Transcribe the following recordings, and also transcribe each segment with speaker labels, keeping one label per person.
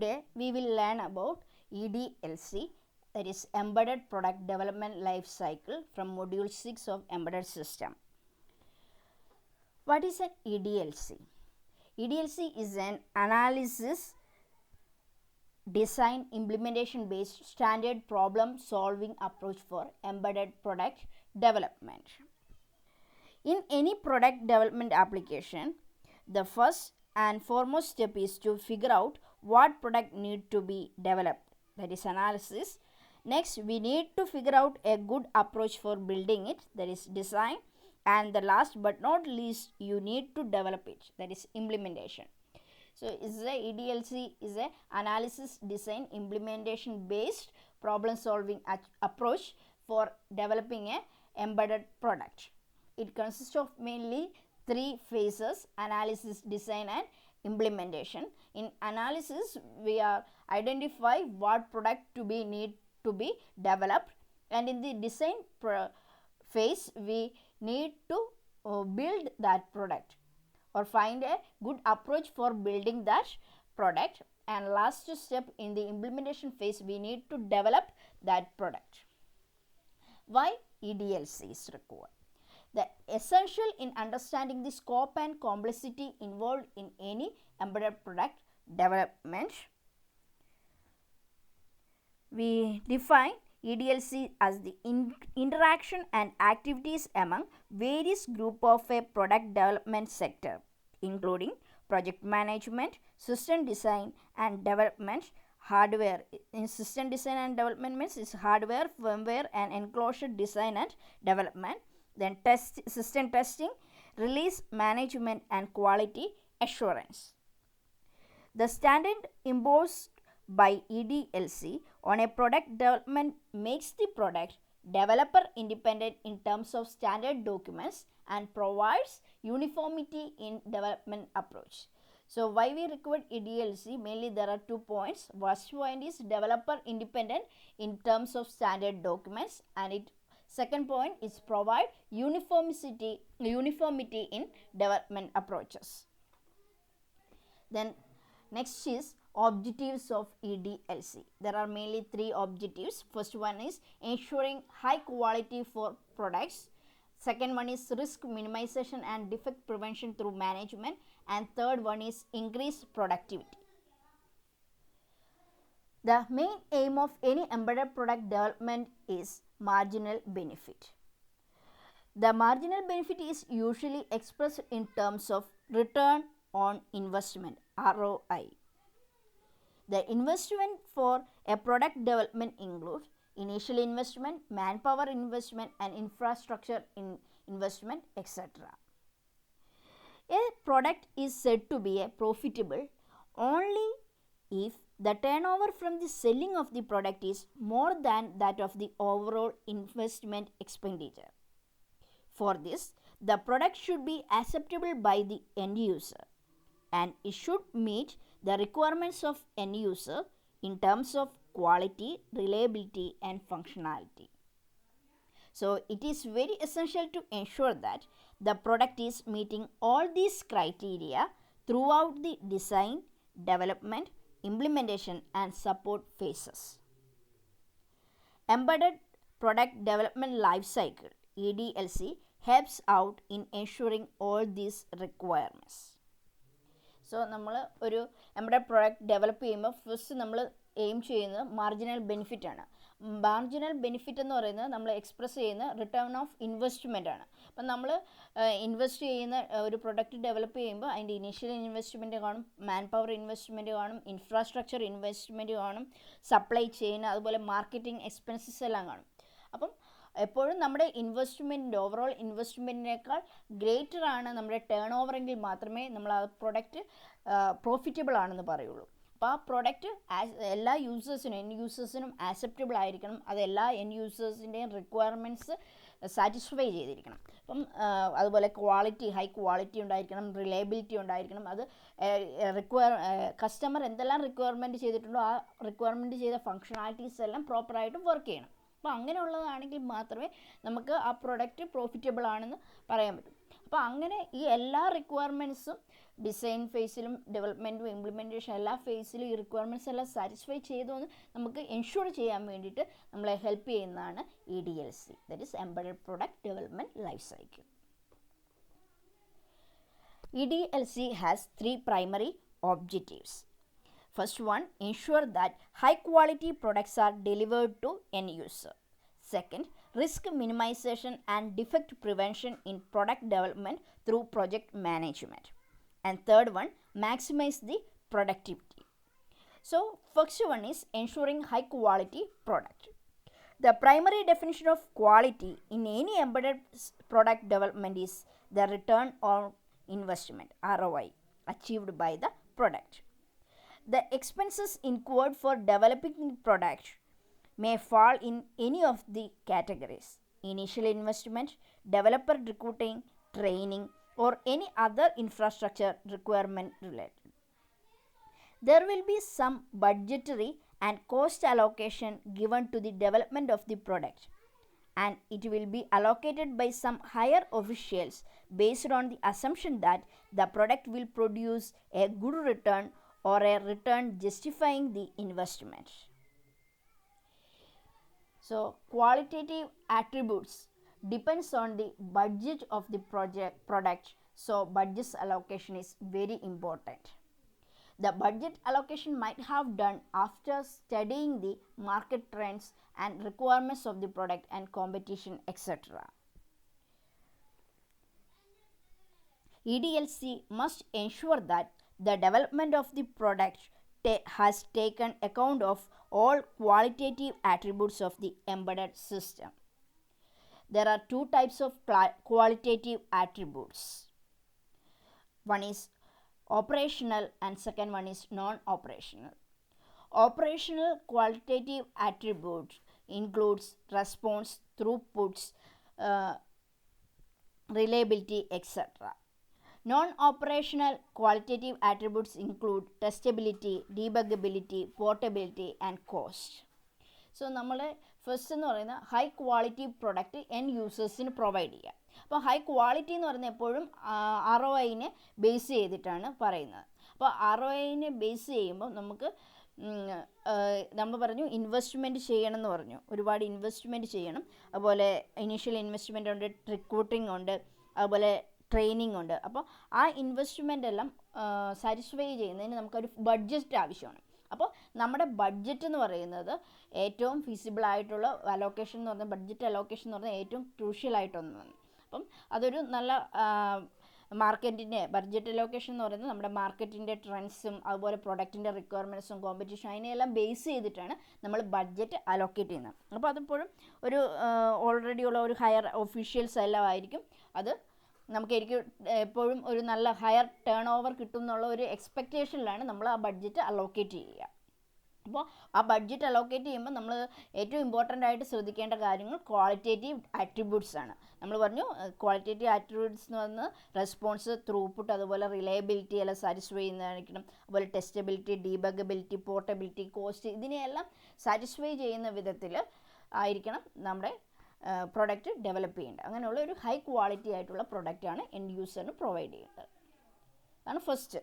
Speaker 1: Today we will learn about EDLC, that is Embedded Product Development Life Cycle, from Module 6 of Embedded System. What is an EDLC? EDLC is an analysis, design, implementation based standard problem solving approach for embedded product development. In any product development application, the first and foremost step is to figure out what product need to be developed, that is analysis. Next, we need to figure out a good approach for building it, that is design. And the last but not least, you need to develop it, that is implementation. So EDLC is a analysis, design, implementation based problem solving approach for developing a embedded product. It consists of mainly three phases: analysis, design and implementation. In analysis, we are identify what product to be need to be developed, and in the design phase we need to build that product or find a good approach for building that product, and last step in the implementation phase we need to develop that product. Why EDLC is required? The essential in understanding the scope and complexity involved in any embedded product development. We define EDLC as the interaction and activities among various group of a product development sector, including project management, system design and development, hardware. In system design and development means is hardware, firmware and enclosure design and development. Then system testing, release management and quality assurance. The standard imposed by EDLC on a product development makes the product developer independent in terms of standard documents and provides uniformity in development approach. So why we require EDLC? Mainly there are 2 points. First point is developer independent in terms of standard documents, and second point is provide uniformity in development approaches. Then next is objectives of EDLC. There are mainly 3 objectives. First one is ensuring high quality for products. Second one is risk minimization and defect prevention through management, and third one is increased productivity. The main aim of any embedded product development is marginal benefit. The marginal benefit is usually expressed in terms of return on investment, ROI. The investment for a product development includes initial investment, manpower investment and infrastructure investment, etc. A product is said to be profitable only if the turnover from the selling of the product is more than that of the overall investment expenditure. For this, the product should be acceptable by the end user, and it should meet the requirements of end user in terms of quality, reliability and functionality. So it is very essential to ensure that the product is meeting all these criteria throughout the design, development, implementation and support phases. Embedded Product Development Life Cycle, EDLC, helps out in ensuring all these requirements. So നമ്മൾ ഒരു embedded product develop ചെയ്യുമ്പോൾ first നമ്മൾ aim ചെയ്യുന്നത് marginal benefit ആണ്. Marginal benefit എന്ന് പറയുന്നത് നമ്മൾ express ചെയ്യുന്ന റിട്ടേൺ ഓഫ് ഇൻവെസ്റ്റ്മെൻ്റ് ആണ്. അപ്പം നമ്മൾ ഇൻവെസ്റ്റ് ചെയ്യുന്ന ഒരു പ്രൊഡക്റ്റ് ഡെവലപ്പ് ചെയ്യുമ്പോൾ അതിൻ്റെ ഇനീഷ്യൽ ഇൻവെസ്റ്റ്മെൻറ്റ് കാണും, മാൻ പവർ ഇൻവെസ്റ്റ്മെൻറ്റ് കാണും, ഇൻഫ്രാസ്ട്രക്ചർ ഇൻവെസ്റ്റ്മെൻറ്റ് കാണും, സപ്ലൈ ചെയിൻ, അതുപോലെ മാർക്കറ്റിംഗ് എക്സ്പെൻസസ് എല്ലാം കാണും. അപ്പം എപ്പോഴും നമ്മുടെ ഇൻവെസ്റ്റ്മെൻറ്റിൻ്റെ ഓവറോൾ ഇൻവെസ്റ്റ്മെൻറ്റിനേക്കാൾ ഗ്രേറ്റർ ആണ് നമ്മുടെ ടേൺ ഓവറെങ്കിൽ മാത്രമേ നമ്മൾ ആ പ്രൊഡക്റ്റ് പ്രോഫിറ്റബിൾ ആണെന്ന് പറയുള്ളൂ. അപ്പോൾ ആ പ്രൊഡക്റ്റ് എല്ലാ യൂസേഴ്സിനും എൻ യൂസേഴ്സിനും ആക്സെപ്റ്റബിൾ ആയിരിക്കണം. അത് എല്ലാ എൻ യൂസേഴ്സിൻ്റെയും റിക്വയർമെൻറ്റ്സ് സാറ്റിസ്ഫൈ ചെയ്തിരിക്കണം. അപ്പം അതുപോലെ ക്വാളിറ്റി, ഹൈ ക്വാളിറ്റി ഉണ്ടായിരിക്കണം, റിലയബിലിറ്റി ഉണ്ടായിരിക്കണം. അത് കസ്റ്റമർ എന്തെല്ലാം റിക്വയർമെൻറ്റ് ചെയ്തിട്ടുണ്ടോ ആ റിക്വയർമെൻറ്റ് ചെയ്ത ഫങ്ഷണാലിറ്റീസ് എല്ലാം പ്രോപ്പറായിട്ട് വർക്ക് ചെയ്യണം. അപ്പോൾ അങ്ങനെയുള്ളതാണെങ്കിൽ മാത്രമേ നമുക്ക് ആ പ്രൊഡക്റ്റ് പ്രോഫിറ്റബിൾ ആണെന്ന് പറയാൻ പറ്റും. അപ്പോൾ അങ്ങനെ ഈ എല്ലാ റിക്വയർമെൻറ്റ്സും ഡിസൈൻ ഫേസിലും ഡെവലപ്മെൻറ്റും ഇംപ്ലിമെൻറ്റേഷൻ എല്ലാ ഫേസിലും ഈ റിക്വയർമെൻറ്റ്സ് എല്ലാം സാറ്റിസ്ഫൈ ചെയ്തോന്ന് നമുക്ക് എൻഷുർ ചെയ്യാൻ വേണ്ടിയിട്ട് നമ്മളെ ഹെൽപ്പ് ചെയ്യുന്നതാണ് EDLC, that is embedded product development life cycle. EDLC has 3 primary objectives. First one, ensure that high quality products are delivered to end user. Second, risk minimization and defect prevention in product development through project management. And third one, maximize the productivity. So first one is ensuring high quality product. The primary definition of quality in any embedded product development is the return on investment, ROI, achieved by the product. The expenses incurred for developing the product may fall in any of the categories: initial investment, developer recruiting, training, or any other infrastructure requirement related. There will be some budgetary and cost allocation given to the development of the product, and it will be allocated by some higher officials based on the assumption that the product will produce a good return or a return justifying the investment. So qualitative attributes depends on the budget of the product, so budget allocation is very important. The budget allocation might have done after studying the market trends and requirements of the product and competition, etc. EDLC must ensure that the development of the product has taken account of all qualitative attributes of the embedded system. There are 2 types of qualitative attributes. One is operational and second one is non-operational. Operational qualitative attributes includes response, throughputs, reliability, etc. Non-operational qualitative attributes include testability, debuggability, portability and cost. So നമ്മൾ first എന്ന് പറയുന്ന high quality product end യൂസേഴ്സിന് provide ചെയ്യുക. അപ്പോൾ high quality എന്ന് പറയുന്നത് എപ്പോഴും ROIനെ base ചെയ്തിട്ടാണ് പറയുന്നത്. അപ്പോൾ ROIനെ ബേസ് ചെയ്യുമ്പോൾ നമുക്ക് നമ്മൾ പറഞ്ഞു ഇൻവെസ്റ്റ്മെൻറ്റ് ചെയ്യണം എന്ന് പറഞ്ഞു, ഒരുപാട് ഇൻവെസ്റ്റ്മെൻറ്റ് ചെയ്യണം. അതുപോലെ ഇനീഷ്യൽ ഇൻവെസ്റ്റ്മെൻ്റ് ഉണ്ട്, റിക്രൂട്ടിംഗ് ഉണ്ട്, അതുപോലെ ട്രെയിനിങ് ഉണ്ട്. അപ്പോൾ ആ ഇൻവെസ്റ്റ്മെൻ്റ് എല്ലാം സാറ്റിസ്ഫൈ ചെയ്യുന്നതിന് നമുക്കൊരു ബഡ്ജറ്റ് ആവശ്യമാണ്. അപ്പോൾ നമ്മുടെ ബഡ്ജറ്റ് എന്ന് പറയുന്നത് ഏറ്റവും ഫീസിബിൾ ആയിട്ടുള്ള അലോക്കേഷൻ എന്ന് പറഞ്ഞാൽ ബഡ്ജറ്റ് അലോക്കേഷൻ എന്ന് പറഞ്ഞാൽ ഏറ്റവും ക്രൂഷ്യൽ ആയിട്ടൊന്നാണ്. അപ്പം അതൊരു നല്ല മാർക്കറ്റിൻ്റെ ബഡ്ജറ്റ് അലോക്കേഷൻ എന്ന് പറയുന്നത് നമ്മുടെ മാർക്കറ്റിൻ്റെ ട്രെൻഡ്സും അതുപോലെ പ്രൊഡക്റ്റിൻ്റെ റിക്വയർമെൻറ്റ്സും കോമ്പറ്റീഷൻ അതിനെല്ലാം ബേസ് ചെയ്തിട്ടാണ് നമ്മൾ ബഡ്ജറ്റ് അലോക്കേറ്റ് ചെയ്യുന്നത്. അപ്പോൾ അതിപ്പോഴും ഒരു ഓൾറെഡി ഉള്ള ഒരു ഹയർ ഒഫീഷ്യൽസ് എല്ലാം ആയിരിക്കും അത് നമുക്ക് എപ്പോഴും ഒരു നല്ല ഹയർ ടേൺ ഓവർ കിട്ടും എന്നുള്ള ഒരു എക്സ്പെക്റ്റേഷനിലാണ് നമ്മൾ ആ ബഡ്ജറ്റ് അലോക്കേറ്റ് ചെയ്യുക. അപ്പോൾ ആ ബഡ്ജറ്റ് അലോക്കേറ്റ് ചെയ്യുമ്പോൾ നമ്മൾ ഏറ്റവും ഇമ്പോർട്ടൻ്റ് ആയിട്ട് ശ്രദ്ധിക്കേണ്ട കാര്യങ്ങൾ ക്വാളിറ്റേറ്റീവ് ആട്രിബ്യൂട്ട്സ് ആണ്. നമ്മൾ പറഞ്ഞു ക്വാളിറ്റേറ്റീവ് ആട്രിബ്യൂട്ട്സ് എന്ന് പറഞ്ഞാൽ റെസ്പോൺസ്, ത്രൂപുട്ട്, അതുപോലെ റിലയബിലിറ്റി എല്ലാം സാറ്റിസ്ഫൈ ചെയ്യുന്നതായിരിക്കണം. അതുപോലെ ടെസ്റ്റബിലിറ്റി, ഡീബഗബിലിറ്റി, പോർട്ടബിലിറ്റി, കോസ്റ്റ് ഇതിനെയെല്ലാം സാറ്റിസ്ഫൈ ചെയ്യുന്ന വിധത്തിൽ ആയിരിക്കണം നമ്മുടെ പ്രൊഡക്റ്റ് ഡെവലപ്പ് ചെയ്യേണ്ടത്. അങ്ങനെയുള്ള ഒരു ഹൈ ക്വാളിറ്റി ആയിട്ടുള്ള പ്രൊഡക്റ്റാണ് എൻഡ് യൂസറിന് പ്രൊവൈഡ് ചെയ്യേണ്ടത്. അതാണ് ഫസ്റ്റ്.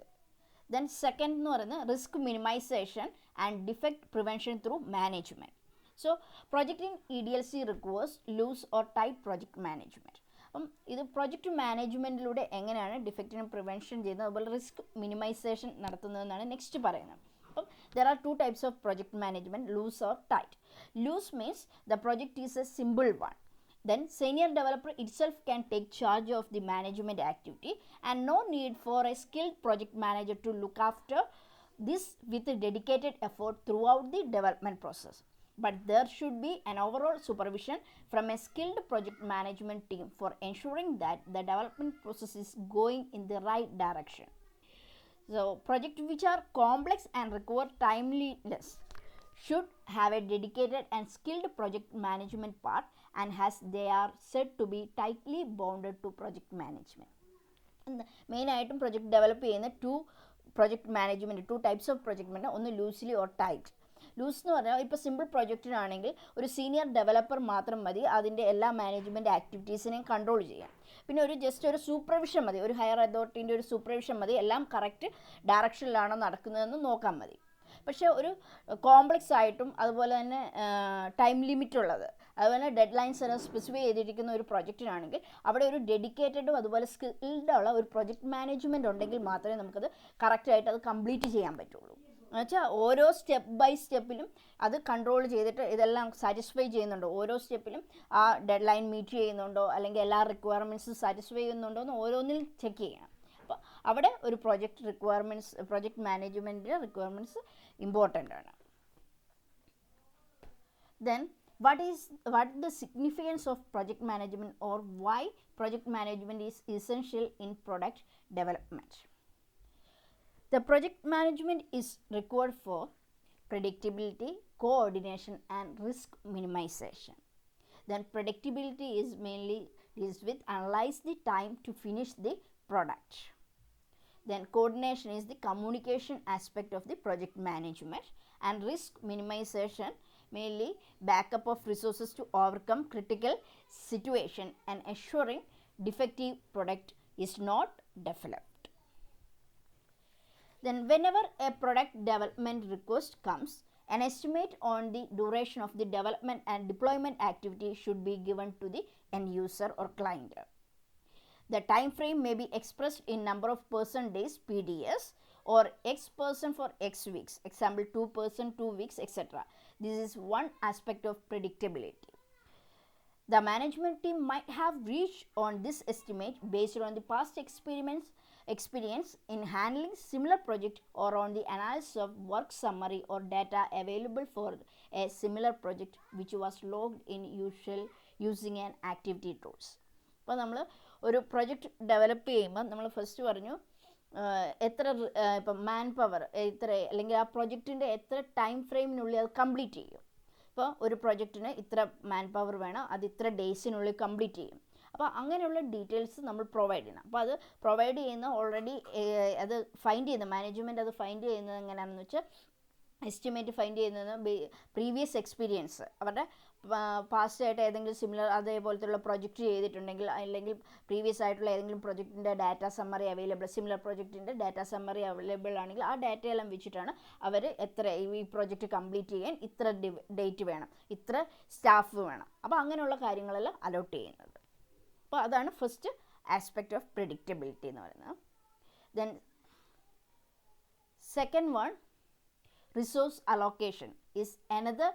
Speaker 1: ദെൻ സെക്കൻഡ് എന്ന് പറയുന്നത് risk minimisation and defect prevention through management. So project in EDLC requires loose or tight project management. അപ്പം ഇത് പ്രൊജക്റ്റ് മാനേജ്മെൻറ്റിലൂടെ എങ്ങനെയാണ് ഡിഫക്റ്റിന് പ്രിവെൻഷൻ ചെയ്യുന്നത്, അതുപോലെ റിസ്ക് മിനിമൈസേഷൻ നടത്തുന്നതെന്നാണ് നെക്സ്റ്റ് പറയുന്നത്. അപ്പം there are 2 types of project management, loose or tight. Loose means the project is a simple one. Then senior developer itself can take charge of the management activity and no need for a skilled project manager to look after this with a dedicated effort throughout the development process. But there should be an overall supervision from a skilled project management team for ensuring that the development process is going in the right direction. So projects which are complex and require timeliness should have a dedicated and skilled project management part and as they are said to be tightly bounded to project management. മെയിനായിട്ടും project develop ചെയ്യുന്ന to project management 2 types of project management, ഒന്ന് loosely or tight. Loose എന്ന് പറഞ്ഞാൽ ഇപ്പോൾ simple പ്രൊജക്റ്റിനാണെങ്കിൽ ഒരു senior developer മാത്രം മതി അതിൻ്റെ എല്ലാ മാനേജ്മെൻറ്റ് ആക്ടിവിറ്റീസിനെയും കൺട്രോൾ ചെയ്യാൻ. പിന്നെ ജസ്റ്റ് ഒരു സൂപ്പർവിഷൻ മതി, ഒരു ഹയർ അതോറിറ്റീൻ്റെ ഒരു സൂപ്പർവിഷൻ മതി, എല്ലാം കറക്റ്റ് ഡയറക്ഷനിലാണോ നടക്കുന്നതെന്ന് നോക്കാൻ മതി. പക്ഷേ ഒരു കോംപ്ലക്സ് ആയിട്ടും അതുപോലെ തന്നെ ടൈം ലിമിറ്റ് ഉള്ളത്, അതുപോലെ ഡെഡ് ലൈൻസ് എല്ലാം സ്പെസിഫൈ ചെയ്തിരിക്കുന്ന ഒരു പ്രൊജക്റ്റിനാണെങ്കിൽ അവിടെ ഒരു ഡെഡിക്കേറ്റഡും അതുപോലെ സ്കിൽഡുള്ള ഒരു പ്രൊജക്റ്റ് മാനേജ്മെൻറ്റ് ഉണ്ടെങ്കിൽ മാത്രമേ നമുക്കത് കറക്റ്റായിട്ട് അത് കംപ്ലീറ്റ് ചെയ്യാൻ പറ്റുള്ളൂ. എന്നുവെച്ചാൽ ഓരോ സ്റ്റെപ്പ് ബൈ സ്റ്റെപ്പിലും അത് കൺട്രോൾ ചെയ്തിട്ട് ഇതെല്ലാം സാറ്റിസ്ഫൈ ചെയ്യുന്നുണ്ടോ, ഓരോ സ്റ്റെപ്പിലും ആ ഡെഡ് ലൈൻ മീറ്റ് ചെയ്യുന്നുണ്ടോ അല്ലെങ്കിൽ എല്ലാ റിക്വയർമെൻറ്റ്സും സാറ്റിസ്ഫൈ ചെയ്യുന്നുണ്ടോ എന്ന് ഓരോന്നിലും ചെക്ക് ചെയ്യണം. അപ്പോൾ അവിടെ ഒരു പ്രൊജക്റ്റ് മാനേജ്മെൻറ്റിൻ്റെ റിക്വയർമെൻറ്റ്സ് ഇമ്പോർട്ടൻ്റ് ആണ്. Then what is the significance of project management, or why project management is essential in product development? The project management is required for predictability, coordination and risk minimization. Then predictability is mainly deals with analyze the time to finish the product. Then coordination is the communication aspect of the project management, and risk minimization mainly backup of resources to overcome critical situation and ensuring defective product is not developed. Then whenever a product development request comes, an estimate on the duration of the development and deployment activity should be given to the end user or client. The time frame may be expressed in number of person days PDS or X person for X weeks, example 2 person 2 weeks, etc. This is one aspect of predictability. The management team might have reached on this estimate based on the past experience in handling similar project or on the analysis of work summary or data available for a similar project which was logged in using an activity tools. അപ്പോൾ നമ്മൾ ഒരു project develop ചെയ്യുമ്പോൾ നമ്മൾ first പറഞ്ഞു എത്ര ഇപ്പം man power എത്ര, അല്ലെങ്കിൽ ആ പ്രൊജക്റ്റിൻ്റെ എത്ര ടൈം ഫ്രെയിമിനുള്ളിൽ അത് കംപ്ലീറ്റ് ചെയ്യും. ഇപ്പോൾ ഒരു പ്രൊജക്റ്റിന് ഇത്ര മാൻ പവർ വേണം, അത് ഇത്ര ഡേയ്സിനുള്ളിൽ കംപ്ലീറ്റ് ചെയ്യും. അപ്പോൾ അങ്ങനെയുള്ള ഡീറ്റെയിൽസ് നമ്മൾ പ്രൊവൈഡ് ചെയ്യണം. അപ്പോൾ അത് പ്രൊവൈഡ് ചെയ്യുന്ന ഓൾറെഡി അത് ഫൈൻഡ് ചെയ്യുന്ന മാനേജ്മെൻറ്റ് അത് ഫൈൻഡ് ചെയ്യുന്നത് എങ്ങനെയാണെന്ന് വെച്ചാൽ എസ്റ്റിമേറ്റ് ഫൈൻഡ് ചെയ്യുന്നത് പ്രീവിയസ് എക്സ്പീരിയൻസ്, അവരുടെ പാസ്റ്റ് ആയിട്ട് ഏതെങ്കിലും സിമിലർ അതേപോലത്തുള്ള പ്രൊജക്റ്റ് ചെയ്തിട്ടുണ്ടെങ്കിൽ, അല്ലെങ്കിൽ പ്രീവിയസ് ആയിട്ടുള്ള ഏതെങ്കിലും പ്രൊജക്റ്റിൻ്റെ ഡാറ്റ സമ്മറി അവൈലബിൾ, സിമിലർ പ്രൊജക്റ്റിൻ്റെ ഡാറ്റ സമ്മറി അവൈലബിൾ ആണെങ്കിൽ ആ ഡാറ്റയെല്ലാം വെച്ചിട്ടാണ് അവർ എത്ര ഈ പ്രൊജക്റ്റ് കംപ്ലീറ്റ് ചെയ്യാൻ ഇത്ര ഡേറ്റ് വേണം, ഇത്ര സ്റ്റാഫ് വേണം, അപ്പോൾ അങ്ങനെയുള്ള കാര്യങ്ങളെല്ലാം അലോട്ട് ചെയ്യുന്നത്. അപ്പോൾ അതാണ് ഫസ്റ്റ് ആസ്പെക്റ്റ് ഓഫ് പ്രെഡിക്റ്റബിലിറ്റി എന്ന് പറയുന്നത്. Then second one, resource allocation is another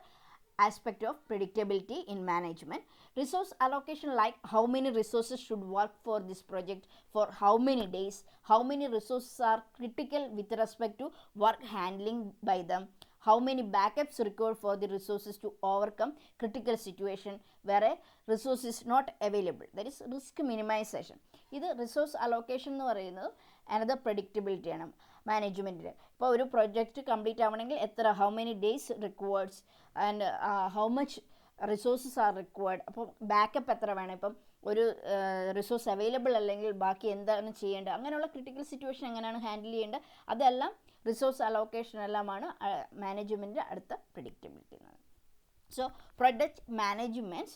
Speaker 1: aspect of predictability in management. Resource allocation, like how many resources should work for this project for how many days, how many resources are critical with respect to work handling by them, how many backups required for the resources to overcome critical situation where a resource is not available, that is risk minimization. ഇത് resource allocation എന്ന് പറയുന്നത് another predictability ആണ് മാനേജ്മെൻറ്റിൽ. ഇപ്പോൾ ഒരു project complete ആവണമെങ്കിൽ എത്ര, how many days requireds and how much resources are required, അപ്പോൾ backup എത്ര വേണം, ഇപ്പം ഒരു റിസോഴ്സ് അവൈലബിൾ അല്ലെങ്കിൽ ബാക്കി എന്താണ് ചെയ്യേണ്ടത്, അങ്ങനെയുള്ള ക്രിട്ടിക്കൽ സിറ്റുവേഷൻ എങ്ങനെയാണ് ഹാൻഡിൽ ചെയ്യേണ്ടത്, അതെല്ലാം റിസോഴ്സ് അലോക്കേഷൻ എല്ലാമാണ് മാനേജ്മെൻറ്റിൻ്റെ അടുത്ത പ്രെഡിക്റ്റബിലിറ്റി എന്ന് പറയുന്നത്. So project management,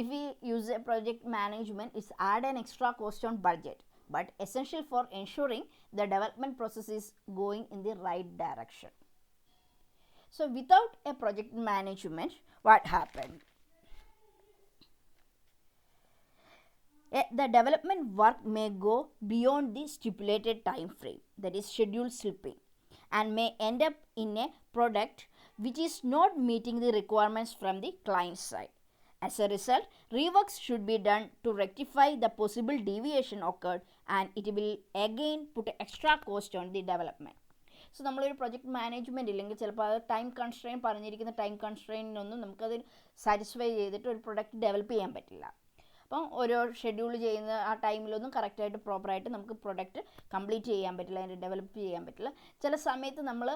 Speaker 1: if we use a project management, it's add an extra cost on budget, but essential for ensuring the development process is going in the right direction. So without a project management, what happened? The development work may go beyond the stipulated time frame, that is schedule slipping, and may end up in a product which is not meeting the requirements from the client side. As a result, reworks should be done to rectify the possible deviation occurred, and it will again put extra cost on the development. So നമ്മളൊരു project management ഇല്ലെങ്കിൽ ചിലപ്പോൾ അത് time constrain, പറഞ്ഞിരിക്കുന്ന time കൺസ്ട്രെയിനൊന്നും നമുക്കത് satisfy ചെയ്തിട്ട് ഒരു product develop ചെയ്യാൻ പറ്റില്ല. അപ്പം ഓരോ ഷെഡ്യൂൾ ചെയ്യുന്ന ആ ടൈമിലൊന്നും കറക്റ്റായിട്ട് പ്രോപ്പറായിട്ട് നമുക്ക് പ്രൊഡക്റ്റ് കംപ്ലീറ്റ് ചെയ്യാൻ പറ്റില്ല, അതിൻ്റെ ഡെവലപ്പ് ചെയ്യാൻ പറ്റില്ല. ചില സമയത്ത് നമ്മൾ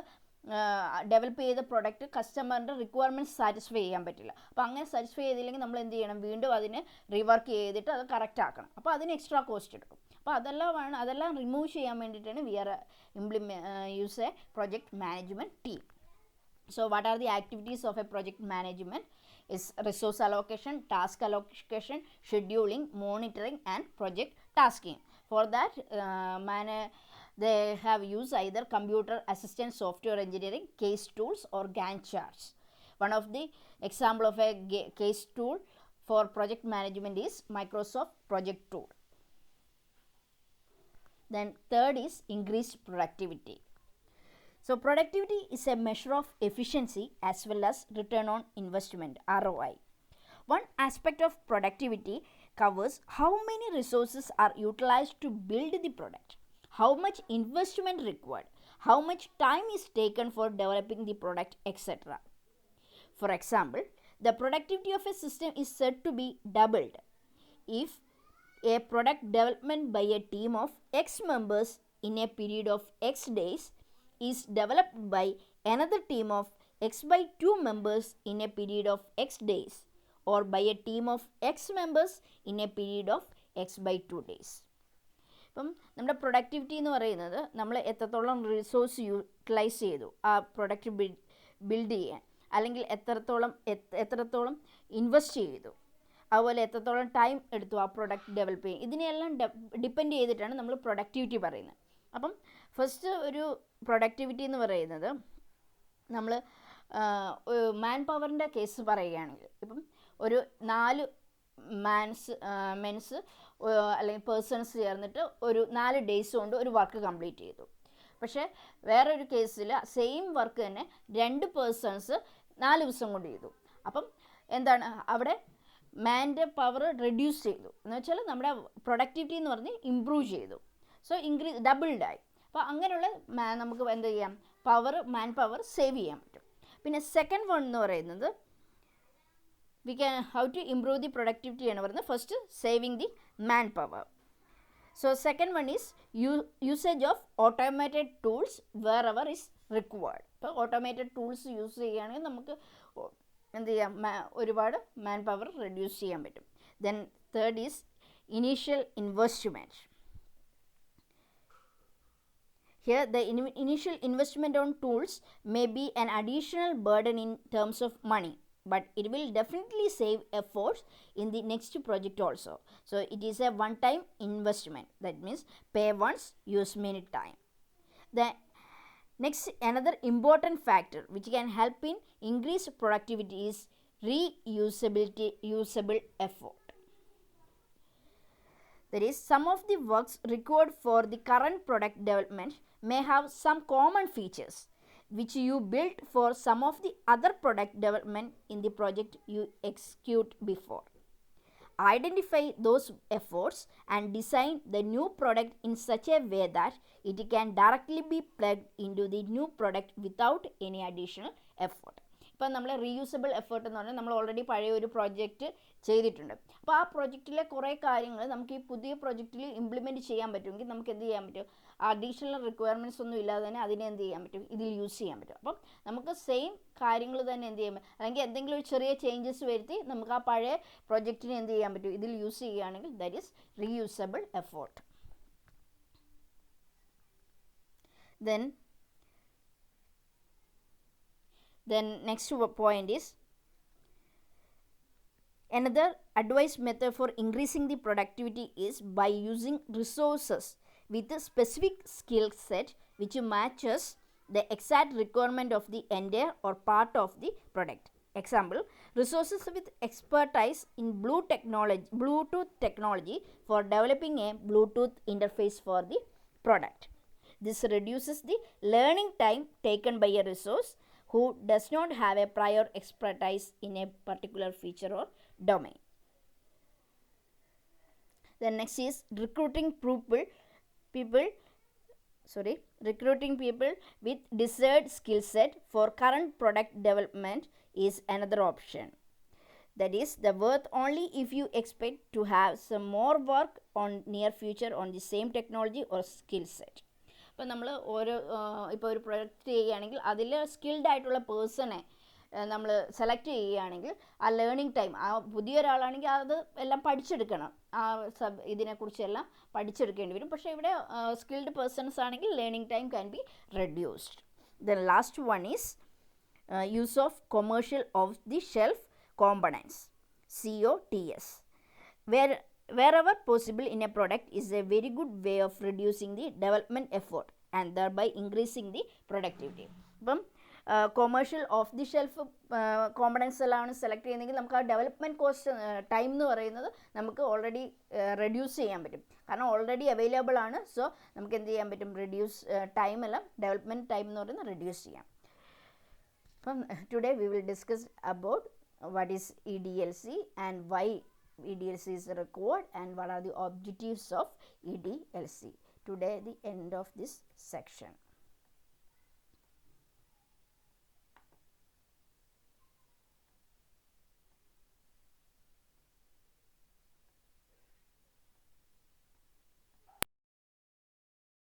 Speaker 1: ഡെവലപ്പ് ചെയ്ത പ്രൊഡക്റ്റ് കസ്റ്റമറിൻ്റെ റിക്വയർമെൻറ്റ്സ് സാറ്റിസ്ഫൈ ചെയ്യാൻ പറ്റില്ല. അപ്പോൾ അങ്ങനെ സാറ്റിസ്ഫൈ ചെയ്തില്ലെങ്കിൽ നമ്മൾ എന്ത് ചെയ്യണം, വീണ്ടും അതിനെ റീവർക്ക് ചെയ്തിട്ട് അത് കറക്റ്റ് ആക്കണം. അപ്പോൾ അതിന് എക്സ്ട്രാ കോസ്റ്റ് എടുക്കും. അപ്പോൾ അതെല്ലാം റിമൂവ് ചെയ്യാൻ വേണ്ടിയിട്ടാണ് we are use a project management team. So what are the activities of a project management? Is resource allocation, task allocation, scheduling, monitoring, and project tasking. For that, they have used either computer assisted software engineering, case tools, or Gantt charts. One of the example of a case tool for project management is Microsoft Project Tool. Then third is increased productivity. So productivity is a measure of efficiency as well as return on investment, ROI. One aspect of productivity covers how many resources are utilized to build the product, how much investment required, how much time is taken for developing the product, etc. For example, the productivity of a system is said to be doubled if a product development by a team of X members in a period of X days is developed by another team of X by 2 members in a period of X days, or by a team of X members in a period of X by 2 days. ഇപ്പം നമ്മുടെ productivity എന്ന് പറയുന്നത് നമ്മൾ എത്രത്തോളം resource utilise ചെയ്തു ആ product build ചെയ്യാൻ, അല്ലെങ്കിൽ എത്രത്തോളം ഇൻവെസ്റ്റ് ചെയ്തു, അതുപോലെ എത്രത്തോളം ടൈം എടുത്തു ആ പ്രൊഡക്റ്റ് ഡെവലപ്പ് ചെയ്യാൻ, ഇതിനെയെല്ലാം ഡിപ്പെൻഡ് ചെയ്തിട്ടാണ് നമ്മൾ പ്രൊഡക്ടിവിറ്റി പറയുന്നത്. അപ്പം ഫസ്റ്റ് ഒരു പ്രൊഡക്ടിവിറ്റി എന്ന് പറയുന്നത് നമ്മൾ മാൻ പവറിൻ്റെ കേസ് പറയുകയാണെങ്കിൽ, ഇപ്പം ഒരു 4 മെൻസ് അല്ലെങ്കിൽ പേഴ്സൺസ് ചേർന്നിട്ട് ഒരു 4 ഡേയ്സ് കൊണ്ട് ഒരു വർക്ക് കംപ്ലീറ്റ് ചെയ്തു. പക്ഷേ വേറൊരു കേസിൽ സെയിം വർക്ക് തന്നെ 2 പേഴ്സൺസ് 4 ദിവസം കൊണ്ട് ചെയ്തു. അപ്പം എന്താണ് അവിടെ മാൻ്റെ പവർ റെഡ്യൂസ് ചെയ്തു എന്ന് വെച്ചാൽ നമ്മുടെ പ്രൊഡക്ടിവിറ്റി എന്ന് പറഞ്ഞ് ഇമ്പ്രൂവ് ചെയ്തു. സോ ഡബിൾഡായി. അപ്പോൾ അങ്ങനെയുള്ള നമുക്ക് എന്ത് ചെയ്യാം, മാൻ പവർ സേവ് ചെയ്യാൻ പറ്റും. പിന്നെ സെക്കൻഡ് വൺ എന്ന് പറയുന്നത് how to improve the productivity എന്ന് പറയുന്നത് first saving the man power. So second one is usage of automated tools wherever is required. ഇപ്പോൾ ഓട്ടോമേറ്റഡ് ടൂൾസ് യൂസ് ചെയ്യുകയാണെങ്കിൽ നമുക്ക് എന്ത് ചെയ്യാം, ഒരുപാട് മാൻ പവർ റെഡ്യൂസ് ചെയ്യാൻ പറ്റും. Then third is initial investment. Here the initial investment on tools may be an additional burden in terms of money, but it will definitely save efforts in the next project also. So it is a one-time investment. That means pay once, use many time. The next, another important factor which can help in increase productivity is usable effort. That is, some of the works required for the current product development may have some common features which you built for some of the other product development in the project you execute before. Identify those efforts and design the new product in such a way that it can directly be plugged into the new product without any additional effort. ഇപ്പം നമ്മൾ reusable effort എന്ന് പറഞ്ഞാൽ നമ്മൾ already പഴയ ഒരു project ചെയ്തിട്ടുണ്ട്. അപ്പോൾ ആ പ്രോജക്റ്റിലെ കുറേ കാര്യങ്ങൾ നമുക്ക് ഈ പുതിയ പ്രോജക്റ്റിൽ ഇംപ്ലിമെൻറ്റ് ചെയ്യാൻ പറ്റുമെങ്കിൽ നമുക്ക് എന്ത് ചെയ്യാൻ പറ്റും, അഡീഷണൽ റിക്വയർമെൻറ്റ്സ് ഒന്നും ഇല്ലാതെ തന്നെ അതിനെ എന്ത് ചെയ്യാൻ പറ്റും, ഇതിൽ യൂസ് ചെയ്യാൻ പറ്റും. അപ്പം നമുക്ക് സെയിം കാര്യങ്ങൾ തന്നെ എന്ത് ചെയ്യാൻ പറ്റും, അല്ലെങ്കിൽ എന്തെങ്കിലും ഒരു ചെറിയ ചേഞ്ചസ് വരുത്തി നമുക്ക് ആ പഴയ പ്രോജക്റ്റിനെ എന്ത് ചെയ്യാൻ പറ്റും, ഇതിൽ യൂസ് ചെയ്യുകയാണെങ്കിൽ that is reusable effort. Then next point is another advice method for increasing the productivity is by using resources with a specific skill set which matches the exact requirement of the entire or part of the product. Example, resources with expertise in Bluetooth technology for developing a Bluetooth interface for the product. This reduces the learning time taken by a resource who does not have a prior expertise in a particular feature or domain. The next is recruiting people with desired skill set for current product development is another option. That is the worth only if you expect to have some more work on near future on the same technology or skill set. ഇപ്പോൾ നമ്മൾ ഇപ്പോൾ ഒരു project ചെയ്യുകയാണെങ്കിൽ അതിൽ skilled ആയിട്ടുള്ള പേഴ്സണെ നമ്മൾ select ചെയ്യുകയാണെങ്കിൽ ആ ലേണിംഗ് ടൈം, ആ പുതിയ ഒരാളാണെങ്കിൽ അത് എല്ലാം പഠിച്ചെടുക്കണം, ആ ഇതിനെക്കുറിച്ചെല്ലാം പഠിച്ചെടുക്കേണ്ടി വരും. പക്ഷേ ഇവിടെ സ്കിൽഡ് പേഴ്സൺസ് ആണെങ്കിൽ learning time can be reduced. Then last one is use of commercial off the shelf components, COTS, wherever possible in a product is a very good way of reducing the development effort and thereby increasing the productivity. അപ്പം commercial of the shelf components എല്ലാമാണ് select ചെയ്യുന്നതെങ്കിൽ നമുക്ക് ആ development cost time എന്ന് പറയുന്നത് നമുക്ക് already reduce ചെയ്യാൻ പറ്റും. കാരണം ഓൾറെഡി അവൈലബിൾ ആണ്. സോ നമുക്ക് എന്ത് ചെയ്യാൻ പറ്റും, റെഡ്യൂസ് ടൈം എല്ലാം ഡെവലപ്മെൻറ്റ് ടൈം എന്ന് പറയുന്നത് റെഡ്യൂസ് ചെയ്യാം. അപ്പം today we will discuss about what is EDLC and why EDLC is required and what are the objectives of EDLC. Today the end of this section.